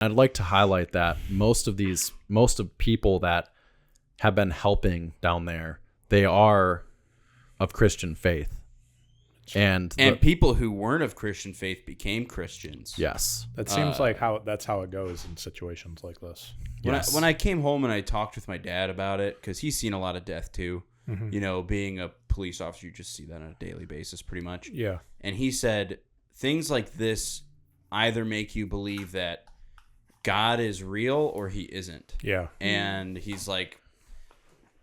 I'd like to highlight that most of people that have been helping down there, they are of Christian faith. And people who weren't of Christian faith became Christians. Yes. That seems like that's how it goes in situations like this. When I came home and I talked with my dad about it, because he's seen a lot of death too. Mm-hmm. You know, being a police officer, you just see that on a daily basis pretty much. Yeah. And he said, things like this either make you believe that God is real or he isn't. Yeah. And he's like,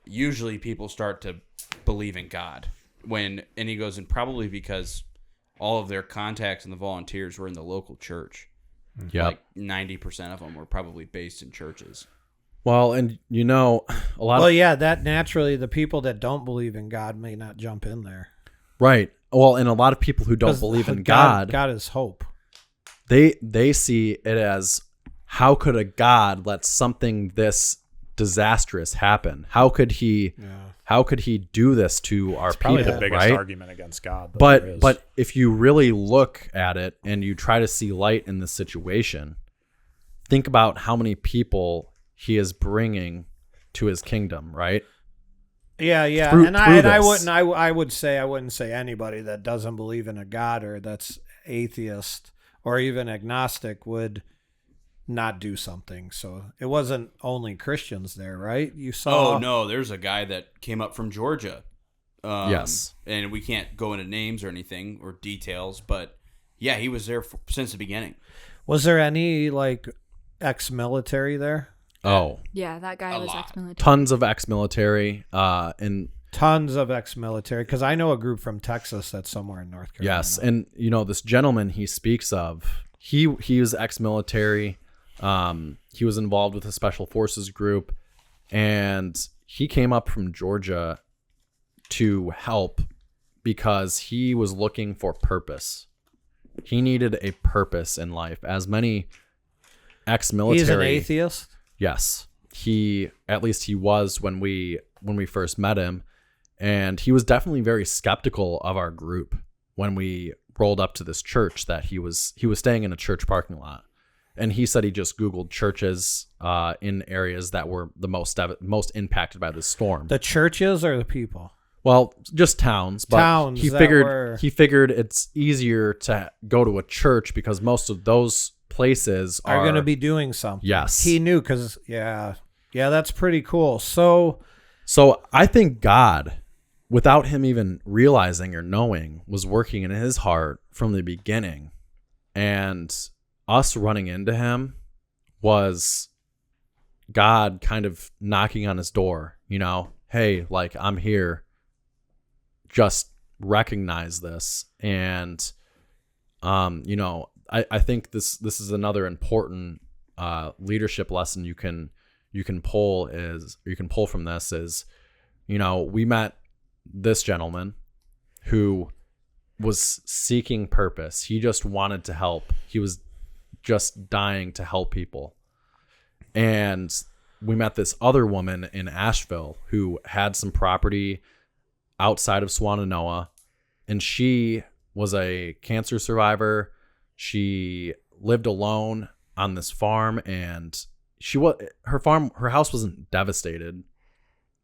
usually people start to believe in God. And he goes, and probably because all of their contacts and the volunteers were in the local church. Yeah. Like 90% of them were probably based in churches. Well, and a lot Well, yeah, that naturally the people that don't believe in God may not jump in there. Right. Well, and a lot of people who don't believe in God is hope. They see it as, how could a God let something this disastrous happen? How could he do this to our people? Probably the biggest right? argument against God. But if you really look at it and you try to see light in this situation, think about how many people he is bringing to his kingdom, right? Yeah. I wouldn't say anybody that doesn't believe in a God or that's atheist or even agnostic would not do something. So it wasn't only Christians there, right? You saw. Oh no, there's a guy that came up from Georgia. Yes, and we can't go into names or anything or details, but yeah, he was there since the beginning. Was there any like ex-military there? Oh yeah, that guy was ex-military. Tons of ex-military, and tons of ex-military. Because I know a group from Texas that's somewhere in North Carolina. Yes, and this gentleman he speaks of, he was ex-military. He was involved with a special forces group, and he came up from Georgia to help because he was looking for purpose. He needed a purpose in life. As many ex-military. He's an atheist? Yes. He was when we first met him, and he was definitely very skeptical of our group when we rolled up to this church that he was staying in a church parking lot. And he said he just Googled churches in areas that were the most impacted by this storm. The churches or the people? Well, just towns. But he figured it's easier to go to a church because most of those places are going to be doing something. Yes. He knew because, yeah, that's pretty cool. So I think God, without him even realizing or knowing, was working in his heart from the beginning. And us running into him was God kind of knocking on his door, hey, like, I'm here. Just recognize this. And, I think this is another important leadership lesson you can pull from this is, we met this gentleman who was seeking purpose. He just wanted to help. He was just dying to help people. And we met this other woman in Asheville who had some property outside of Swannanoa, and she was a cancer survivor. She lived alone on this farm, and her house wasn't devastated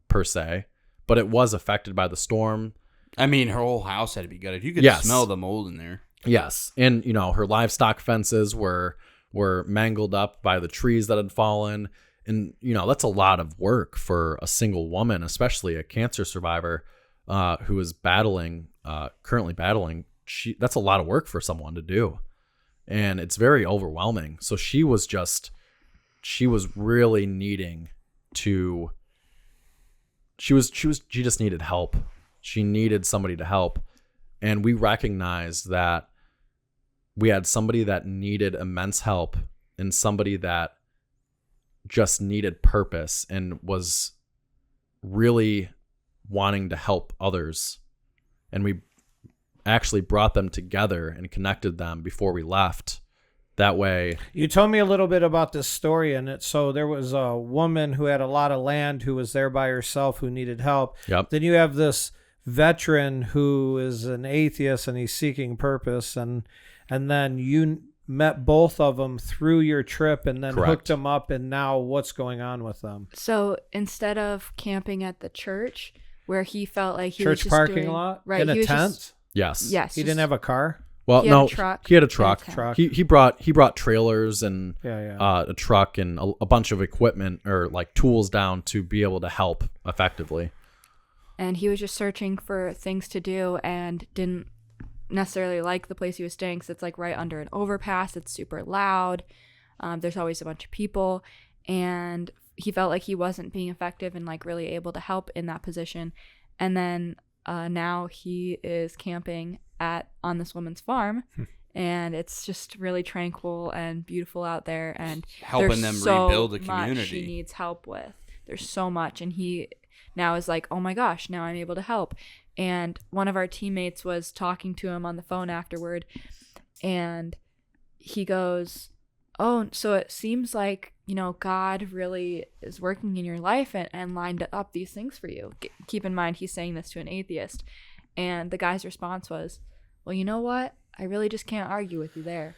per se, but it was affected by the storm. I mean, her whole house had to be gutted. You could smell the mold in there. Yes. And, her livestock fences were mangled up by the trees that had fallen. And, that's a lot of work for a single woman, especially a cancer survivor who is currently battling. That's a lot of work for someone to do. And it's very overwhelming. So she was really needing to, she just needed help. She needed somebody to help. And we recognized that we had somebody that needed immense help and somebody that just needed purpose and was really wanting to help others. And we actually brought them together and connected them before we left. That way. You told me a little bit about this story, and so there was a woman who had a lot of land who was there by herself who needed help. Yep. Then you have this veteran who is an atheist and he's seeking purpose, and then met both of them through your trip and then Correct. hooked them up, and now what's going on with them? So instead of camping at the church where he felt like he Church was just parking doing, lot? right? In he a was tent? just- Yes. yes. He didn't have a car? Well, He had no, a truck he had a and a truck. tent. He brought trailers and Yeah. a truck and a bunch of equipment or like tools down to be able to help effectively. And he was just searching for things to do and didn't necessarily like the place he was staying because it's like right under an overpass. It's super loud. There's always a bunch of people, and he felt like he wasn't being effective and like really able to help in that position. And then now he is camping on this woman's farm, and it's just really tranquil and beautiful out there. And Helping there's them so rebuild a much community. he needs help with. There's so much, and he now is like, oh my gosh, now I'm able to help. And one of our teammates was talking to him on the phone afterward, and he goes, oh, so it seems like, God really is working in your life and lined up these things for you. Keep in mind, he's saying this to an atheist. And the guy's response was, well, you know what? I really just can't argue with you there.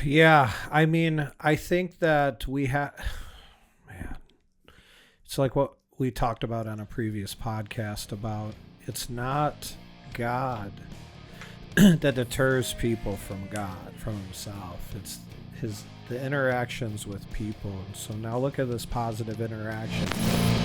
Yeah, I mean, I think that we have, man, it's like what we talked about on a previous podcast about it's not God that deters people from God, from himself. It's the interactions with people. And so now look at this positive interaction.